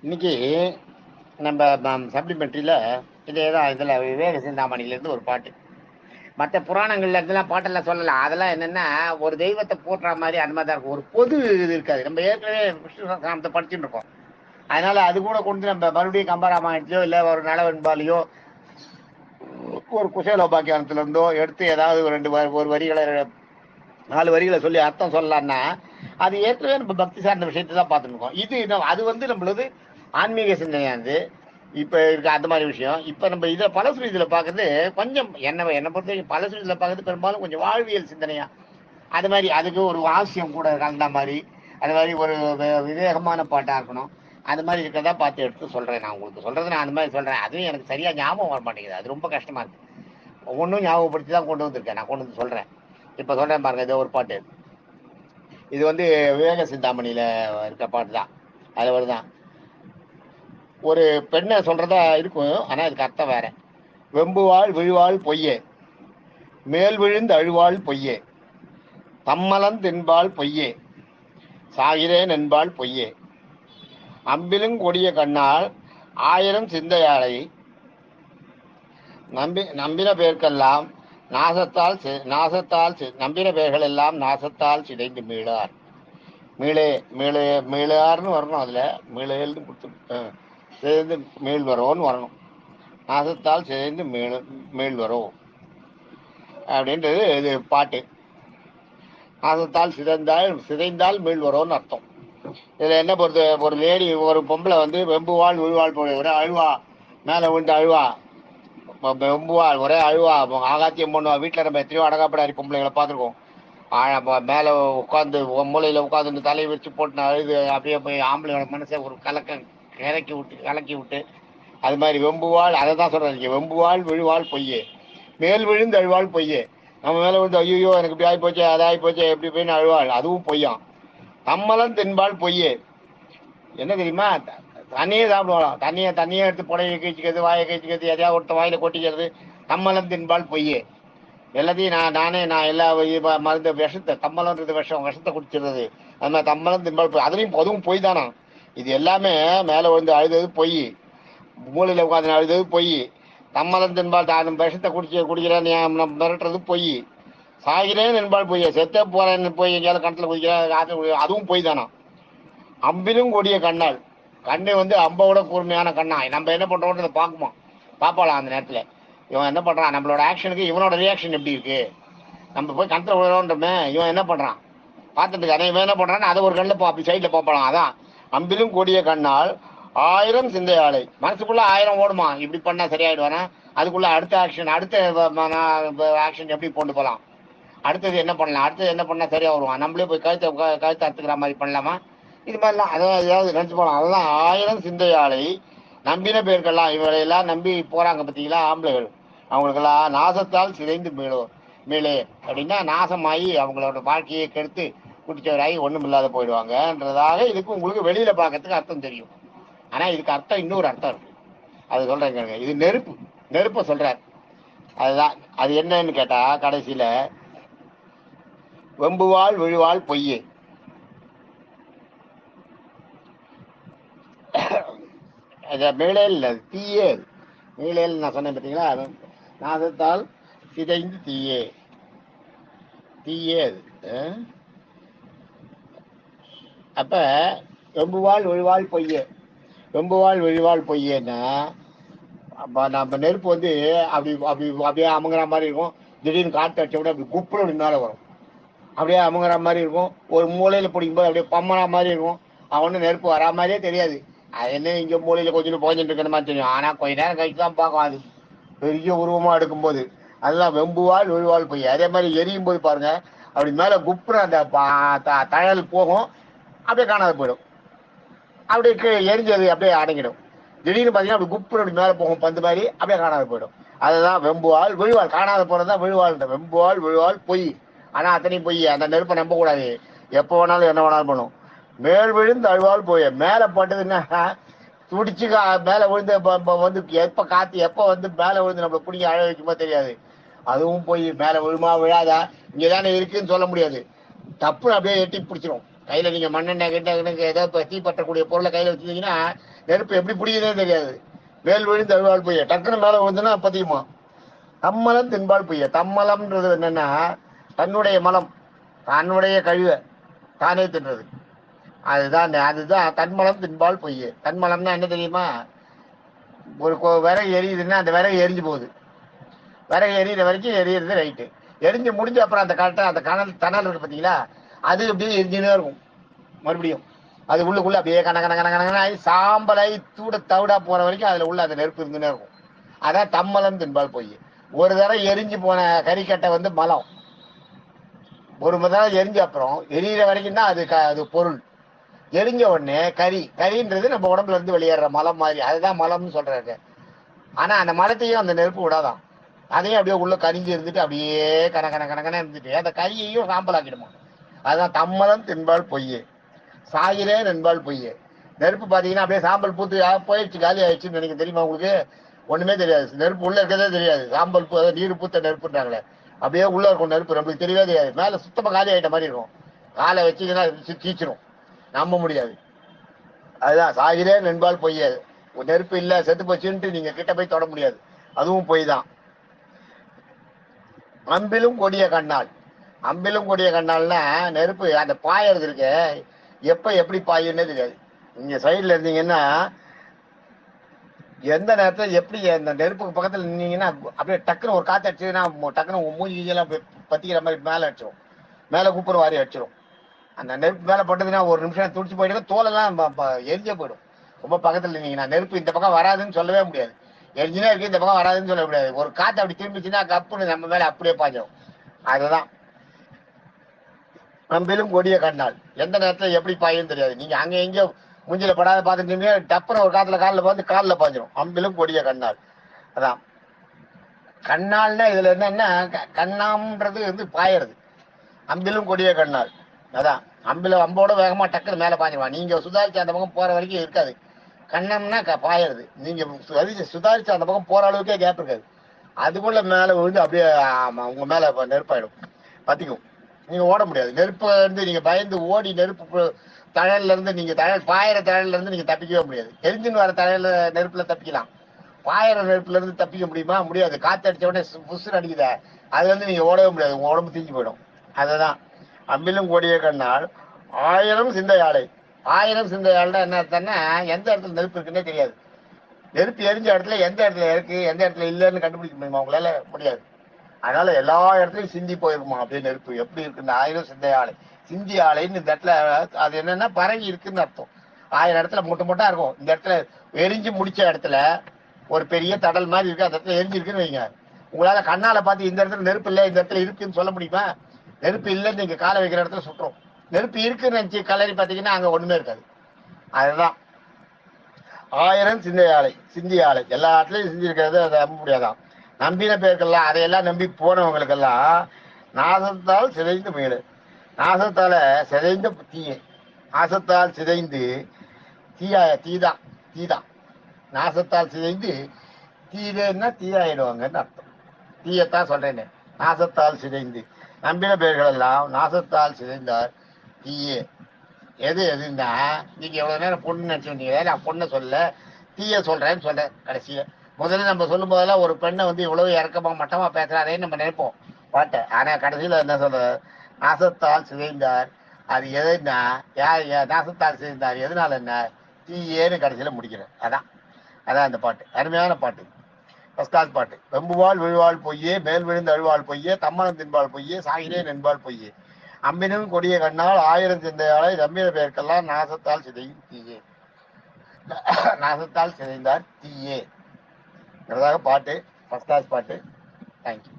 இன்னைக்கு நம்ம சப்ளிமெண்ட்ரியில் இதே தான் இதில் விவேக சிந்தாமணிலேருந்து ஒரு பாட்டு. மற்ற புராணங்கள்ல இதெல்லாம் பாட்டெல்லாம் சொல்லலாம். அதெல்லாம் என்னென்னா ஒரு தெய்வத்தை போட்டுற மாதிரி அந்த மாதிரி தான் இருக்கும். ஒரு பொது இது இருக்காது. நம்ம ஏற்கனவே விஷ்ணு சகஸ்ரநாமத்தை படிச்சுட்டு இருக்கோம். அதனால அது கூட கொண்டு நம்ம மறுபடியும் கம்பராமாயணத்திலையோ இல்லை ஒரு நலவெண்பாலையோ ஒரு குசேலோபாக்கியானத்துல இருந்தோ எடுத்து ஏதாவது ஒரு வரிகளை 4 வரிகளை சொல்லி அர்த்தம் சொல்லலாம்னா அது ஏற்கனவே நம்ம பக்தி சார்ந்த விஷயத்தை தான் பார்த்துருக்கோம். இது அது வந்து நம்மளது ஆன்மீக சிந்தனையானது இப்போ இருக்க அந்த மாதிரி விஷயம். இப்போ நம்ம இதில் பலசுரி இதில் பார்க்குறது கொஞ்சம் என்னை பொறுத்த வரைக்கும் பலசுரி இதில் பார்க்குறது பெரும்பாலும் கொஞ்சம் வாழ்வியல் சிந்தனையா அது மாதிரி அதுக்கு ஒரு வாசியம் கூட கலந்த மாதிரி அது மாதிரி ஒரு விவேகமான பாட்டாக இருக்கணும். அது மாதிரி இருக்கிறதா பார்த்து எடுத்து சொல்கிறேன். நான் உங்களுக்கு சொல்கிறது நான் அந்த மாதிரி சொல்கிறேன். அதுவும் எனக்கு சரியாக ஞாபகம் வர மாட்டேங்குது. அது ரொம்ப கஷ்டமாக இருக்குது. ஒவ்வொன்றும் ஞாபகப்படுத்தி தான் கொண்டு வந்திருக்கேன். நான் கொண்டு வந்து சொல்கிறேன். இப்போ சொல்கிறேன் பாருங்க. இது ஒரு பாட்டு. இது வந்து விவேக சிந்தாமணியில் இருக்க பாட்டு தான். அது வருதான் ஒரு பெண்ணை சொல்கிறதா இருக்கும். ஆனால் இதுக்கு அர்த்தம் வேற. வெம்புவாள் விழுவாள் பொய்யே, மேல் விழுந்து அழுவாள் பொய்யே, தம்மலம் தின்பாள் பொய்யே, சாகிறேன் என்பாள் பொய்யே, அம்பிலும் கொடிய கண்ணால் 1000 சிந்தையாளை நம்பின பேர்க்கெல்லாம் நாசத்தால் நம்பின பேர்கள் எல்லாம் நாசத்தால் சிதைந்து மீளார். மீளார்னு வரணும். அதுல மீளேல்னு கொடுத்து சிதைந்து மீள் வரோன்னு வரணும். நாசத்தால் சிதைந்து மீள் வரும் அப்படின்றது இது பாட்டு. நாசத்தால் சிதைந்தால் மீள் வரோன்னு அர்த்தம். இதுல என்ன பொறுத்து ஒரு லேடி ஒரு பொம்பளை வந்து வெம்புவாள் விழுவாள் போல ஒரே அழுவா, மேலே விழுந்து அழுவா, வெம்புவாள் ஒரே அழுவா, ஆகாத்தியம் பண்ணுவா. வீட்டில் நம்ம எத்தனையோ அடகாப்படாரி பொம்பளைங்களை பார்த்துருக்கோம். மேலே உட்காந்து மூலையில் உட்காந்து தலையை வச்சு போட்டு அழுது அப்படியே போய் ஆம்பளையோட மனசை ஒரு கலக்கி விட்டு அது மாதிரி வெம்புவாள். அதை தான் சொல்கிறேன். வெம்புவாள் விழுவாள் பொய்யே, மேல் விழுந்து அழுவாள் பொய்யே. நம்ம மேலே விழுந்து ஐயோ எனக்கு இப்படி ஆகி போச்சு அதை ஆகி போச்சு எப்படி போயின்னு அழுவாள், அதுவும் பொய்யாம். தம்மலம் தின்பாள் பொய்யே. என்ன தெரியுமா? தண்ணியே சாப்பிடுவாளாம். தண்ணியை எடுத்து புடையை கழிச்சிக்கிறது, வாயை கழிச்சிக்கிறது, எதையா ஒருத்த வாயில கொட்டிக்கிறது. தம்மலம் தின்பாள் பொய்யே. எல்லாத்தையும் நான் எல்லா மருந்து விஷத்தை தம்மலன்றது விஷத்தை குடிச்சிடுறது. அது மாதிரி தம்மலம் தின்பால் அதுவும் பொய் தானா. இது எல்லாமே மேலே வந்து அழுதது பொய், மூலையில் உட்காந்து அழுதது பொய். தம்மலம் தின்பால் விஷத்தை குடிக்கிறேன் மிரட்டுறது பொய். சாகிறேன் என்பால் பொய்ய, செத்தே போறேன்னு போய் எங்கேயாவது கணத்தில் குடிக்கிறேன் அதுவும் பொய் தானா. அம்பிலும் கொடிய கண்ணால், கண்ணு வந்து அம்போட கூர்மையான கண்ணா. நம்ம என்ன பண்றோம்ன்றதை பார்ப்பாளாம் அந்த நேரத்தில். இவன் என்ன பண்றான், நம்மளோட ஆக்ஷனுக்கு இவனோட ரியாக்ஷன் எப்படி இருக்கு. நம்ம போய் கணத்துல விழுறோன்றமே, இவன் என்ன பண்றான் பார்த்துட்டு அதை இவன் என்ன பண்றான்னு அதை ஒரு கண்ணில் அப்படி சைட்ல பார்ப்பாளாம். அதான் அம்பிலும் கொடிய கண்ணால் 1000 சிந்தையாளை. மனசுக்குள்ள 1000 ஓடுமா, இப்படி பண்ணா சரியாயிடுவானா. அதுக்குள்ள அடுத்த ஆக்ஷன் எப்படி கொண்டு போகலாம், அடுத்தது என்ன பண்ணலாம், அடுத்தது என்ன பண்ணா சரியா வருவான், நம்மளே போய் கழுத்தை அறுத்துக்கிற மாதிரி பண்ணலாமா. இது மாதிரிலாம் அதாவது நினைச்சு போகலாம். அதெல்லாம் 1000 சிந்தையாளை நம்பின பேருக்கெல்லாம், இவரையெல்லாம் நம்பி போறாங்க பார்த்தீங்களா ஆம்பளைகள், அவங்களுக்கெல்லாம் நாசத்தால் சிதைந்து மீளே அப்படின்னா நாசமாகி அவங்களோட வாழ்க்கையை கெடுத்து குடிச்சவராகி ஒன்றும் இல்லாத போயிடுவாங்கன்றதாக இதுக்கு உங்களுக்கு வெளியில பார்க்கறதுக்கு அர்த்தம் தெரியும். ஆனா இதுக்கு அர்த்தம் இன்னொரு அர்த்தம் இருக்கு. அது சொல்றேங்க. இது நெருப்பை சொல்றார். அதுதான் அது என்னன்னு கேட்டா கடைசியில வெம்புவாள் விழுவாள் பொய்யே. மேலேல் தீயே. மேலேல் நான் சொன்னேன் பார்த்தீங்களா, நாசத்தால் சிதைந்து தீயே அப்ப வெம்புவாள் விழுவாள் பொய்யேன்னா நம்ம நெருப்பு வந்து அப்படியே அமுங்குற மாதிரி இருக்கும். திடீர்னு காற்று அடிச்ச விட அப்படி குப்புற அப்படி மேலே வரும். அப்படியே அமுங்குற மாதிரி இருக்கும். ஒரு மூலையில பிடிக்கும்போது அப்படியே பம்மனா மாதிரி இருக்கும். அவனு நெருப்பு வரா மாதிரியே தெரியாது. அது என்ன இங்க மூலையில கொஞ்சம் போஞ்சிட்டு இருக்கிற மாதிரி தெரியும். ஆனா கொஞ்ச நேரம் கழிச்சு தான் பார்க்கும். அது பெரிய உருவமா எடுக்கும்போது அதுதான் வெம்புவாள் விழுவாள் பொய். அதே மாதிரி எரியும் போது பாருங்க, அப்படி மேல குப்புற அந்த தழல் போகும், அப்படியே காணாத போயிடும். அப்படியே எரிஞ்சது அப்படியே அடங்கிடும். திடீர்னு பார்த்தீங்கன்னா அப்படி குப்புற அப்படி மேலே போகும் பந்து மாதிரி, அப்படியே காணாத போயிடும். அதுதான் வெம்புவாள் விழுவாள். காணாத போறதுதான் விழுவாள். வெம்புவாள் விழுவாள் பொய். ஆனா அத்தனையும் பொய். அந்த நெருப்பை நம்ப கூடாது. எப்போ வேணாலும் என்ன வேணாலும் பண்ணும். மேல் விழுந்து அழுவாள் போய் மேலே போட்டதுன்னா துடிச்சு மேலே விழுந்து வந்து எப்போ காத்து எப்போ வந்து மேலே விழுந்து நம்மளை பிடிங்க அழ வைக்குமோ தெரியாது. அதுவும் போய் மேலே விழுமா விழாதா இங்கே தானே இருக்குன்னு சொல்ல முடியாது. தப்பு அப்படியே எட்டி பிடிச்சிரும். கையில நீங்க மண்ணெண்ணெய் கிட்ட ஏதோ தீ பற்றக்கூடிய பொருளை கையில வச்சிருந்தீங்கன்னா நெருப்பு எப்படி பிடிக்குதே தெரியாது. மேல் விழுந்து அழுவாள் பொய்ய, டக்குனு மேல விழுந்துன்னா பத்தியுமா. தம்மலம் தின்பால் பொய்ய. தம்மலம்ன்றது என்னன்னா தன்னுடைய மலம், தன்னுடைய கழிவை தானே தின்றது. அதுதான் தன்மலம் தின்பால் பொய்ய. தன்மலம்னா என்ன தெரியுமா? ஒரு விறகு எரியுதுன்னா அந்த விறகு எரிஞ்சு போகுது. விறகு எரியிற வரைக்கும் எரியுறது ரைட்டு. எரிஞ்சு முடிஞ்சு அப்புறம் அந்த அந்த தணல் இருக்கு பார்த்தீங்களா, அது அப்படியே எரிஞ்சுனே இருக்கும். மறுபடியும் அது உள்ளுக்குள்ள அப்படியே கன கன கன கனகனாகி சாம்பலாகி தவிடா போற வரைக்கும் அதுல உள்ள அந்த நெருப்பு இருந்துனே இருக்கும். அதான் தம்மலம் தின்பால் பொய். ஒரு தடவை எரிஞ்சு போன கறிக்கட்டை வந்து மலம். ஒரு தடவை எரிஞ்ச அப்புறம் எரியிற வரைக்கும் தான் அது பொருள். எரிஞ்ச உடனே கறின்றது நம்ம உடம்புல இருந்து வெளியேற மலம் மாதிரி, அதுதான் மலம்னு சொல்றாங்க. ஆனா அந்த மலத்தையும் அந்த நெருப்பு விடாதான், அதையும் அப்படியே உள்ள கரிஞ்சு இருந்துட்டு அப்படியே கன கன கனகன இருந்துட்டு அந்த கறியையும் சாம்பலாக்கிடுமா. அதுதான் தம்மலம் தின்பால் பொய்யே. சாகிறேன் என்பால் பொய்யே. நெருப்பு பாத்தீங்கன்னா அப்படியே சாம்பல் பூத்து போயிடுச்சு, காலி ஆயிடுச்சுன்னு நினைக்க தெரியுமா உங்களுக்கு? ஒண்ணுமே தெரியாது. நெருப்பு உள்ள இருக்கதே தெரியாது. சாம்பல் நீர் பூத்த நெருப்புன்றாங்களே, அப்படியே உள்ள இருக்கும் நெருப்பு, நம்மளுக்கு தெரியவே தெரியாது. மேல சுத்தமா காலி ஆயிட்ட மாதிரி இருக்கும். காலை வச்சீங்கன்னா தீச்சிரும், நம்ப முடியாது. அதுதான் சாகிறேன் என்பால் பொய்யே. நெருப்பு இல்ல செத்து போச்சுன்ட்டு நீங்க கிட்ட போய் தொட முடியாது, அதுவும் பொய் தான். அம்பிலும் கொடிய கண்ணால். அம்பிலும் கொடிய கண்ணால்னா நெருப்பு அந்த பாயறது இருக்கு, எப்ப எப்படி பாயுன்னே தெரியாது. நீங்க சைட்ல இருந்தீங்கன்னா எந்த நேரத்துல எப்படி அந்த நெருப்புக்கு பக்கத்துல நின்னீங்கன்னா அப்படியே டக்குன்னு ஒரு காத்து அடிச்சதுன்னா டக்குன்னு மூஞ்சியெல்லாம் பத்திக்கிற மாதிரி மேல அடிச்சிடும், மேல கூப்பிட வாரி அடிச்சிடும். அந்த நெருப்பு மேல பட்டதுன்னா ஒரு நிமிஷம் துடிச்சு போயிட்டு தோலெல்லாம் எரிஞ்சே போயிடும். ரொம்ப பக்கத்துல இருந்தீங்கன்னா நெருப்பு இந்த பக்கம் வராதுன்னு சொல்லவே முடியாது. எரிஞ்சுனா இருக்கு, இந்த பக்கம் வராதுன்னு சொல்ல முடியாது. ஒரு காத்து அப்படி திரும்பிச்சுன்னா கப்புன்னு நம்ம மேல அப்படியே பாய்ஞ்சிடும். அதுதான் அம்பிலும் கொடிய கண்ணால். எந்த நேரத்துல எப்படி பாயும் தெரியாது. நீங்க அங்க எங்கேயோ மூஞ்சில படாத பார்த்துட்டீங்க, டப்புற ஒரு காத்துல காலில் பார்த்து காலில் பாய்ஞ்சிடும். அம்பிலும் கொடிய கண்ணால். அதான் கண்ணால்னா இதுல என்னன்னா கண்ணாம்ன்றது வந்து பாயறது. அம்பிலும் கொடிய கண்ணால். அதான் அம்போட வேகமா டக்குனு மேல பாய்ஞ்சிடுவான். நீங்க சுதாரிச்சு அந்த பக்கம் போற வரைக்கும் இருக்காது. கண்ணம்னா பாயறது. நீங்க சுதாரிச்சு அந்த பக்கம் போற அளவுக்கே கேப் இருக்காது. அதுக்குள்ள மேல விழுந்து அப்படியே உங்க மேல நெருப்பாயிடும், பத்திக்கும். நீங்க ஓட முடியாது. நெருப்பு இருந்து நீங்க பயந்து ஓடி நெருப்பு தழல்ல இருந்து நீங்க பாயிற தழல்ல இருந்து நீங்க தப்பிக்கவே முடியாது. எரிஞ்சுன்னு வர தழல்ல நெருப்புல தப்பிக்கலாம், பாயிற நெருப்புல இருந்து தப்பிக்க முடியுமா? முடியாது. காத்து அடிச்ச உடனே புசுன்னு அடிக்குத, அதுல இருந்து நீங்க ஓடவே முடியாது, உங்க உடம்பு தீஞ்சு போயிடும். அதுதான் அம்பிலும் கொடிய கண்ணால் ஆயிரம் சிந்தையாளை. ஆயிரம் சிந்தையாள்னா என்ன அர்த்தம்னா எந்த இடத்துல நெருப்பு இருக்குன்னே தெரியாது. நெருப்பு எரிஞ்ச இடத்துல எந்த இடத்துல இருக்கு எந்த இடத்துல இல்லைன்னு கண்டுபிடிக்க முடியுமா? உங்களால முடியாது. அதனால எல்லா இடத்துலயும் சிந்தி போயிருக்குமா அப்படியே நெருப்பு. எப்படி இருக்குன்னு ஆயிரம் சிந்தை ஆலை. சிந்தி ஆலைன்னு இந்த இடத்துல அது என்னன்னா பரவி இருக்குன்னு அர்த்தம். 1000 இடத்துல மொட்டா இருக்கும். இந்த இடத்துல எரிஞ்சு முடிச்ச இடத்துல ஒரு பெரிய தடல் மாதிரி இருக்கு, அந்த இடத்துல எரிஞ்சு இருக்குன்னு வைங்க. உங்களால கண்ணால பார்த்து இந்த இடத்துல நெருப்பு இல்லை இந்த இடத்துல இருக்குன்னு சொல்ல முடியுமா? நெருப்பு இல்லைன்னு நீங்க காலை வைக்கிற இடத்துல சுட்டுரும். நெருப்பு இருக்குன்னு நினைச்சு கலரி பார்த்தீங்கன்னா அங்க ஒண்ணுமே இருக்காது. அதுதான் ஆயிரம் சிந்தை ஆலை. சிந்தி ஆலை எல்லா இடத்துலயும் சிந்தி இருக்கிறது, அதை நம்ப முடியாதான். நம்பின பேருக்கெல்லாம் அதையெல்லாம் நம்பி போனவங்களுக்கெல்லாம் நாசத்தால் சிதைந்து மீளு. நாசத்தால சிதைந்த தீய, நாசத்தால் சிதைந்து தீதான் தீதான். நாசத்தால் சிதைந்து தீதேன்னா தீயாயிடுவாங்கன்னு அர்த்தம். தீயத்தான் சொல்றேன்னு. நாசத்தால் சிதைந்து நம்பின பேர்கள் எல்லாம் நாசத்தால் சிதைந்தார் தீயே. எதுன்னா நீங்க எவ்வளவு நேரம் பொண்ணு நினைச்சு வந்தீங்க, நான் பொண்ணை சொல்ல தீய சொல்றேன்னு சொல்றேன். கடைசியில முதல்ல நம்ம சொல்லும் போதெல்லாம் ஒரு பெண்ணை வந்து இவ்வளவு இறக்கமா மட்டமா பேசுறாரேன்னு நம்ம நினைப்போம் பாட்ட. ஆனா கடைசியில என்ன சொல்ற? நாசத்தால் சிதைந்தார். அது எதுன்னா நாசத்தால் சிதைந்தார் எதனால என்ன? தீயேன்னு கடைசியில முடிக்கிறேன். அதான் அதான் அந்த பாட்டு. அருமையான பாட்டு, ஃபர்ஸ்ட் பாட்டு. வெம்புவாள் விழுவாள் பொய்யே, மேல் விழுந்து அழுவாள் பொய்யே, தம்மனம் தின்பாள் பொய்யே, சாகிறேன் என்பாள் பொய்யே. அம்பினும் கொடிய கண்ணால் ஆயிரம் சிந்தையாளை நம்பின பேருக்கெல்லாம் நாசத்தால் சிதையும் தீயே. நாசத்தால் சிதைந்தார் தீயே பாட்டு. ஃபர்ஸ்ட் கிளாஸ் பாட்டு. தேங்க்யூ.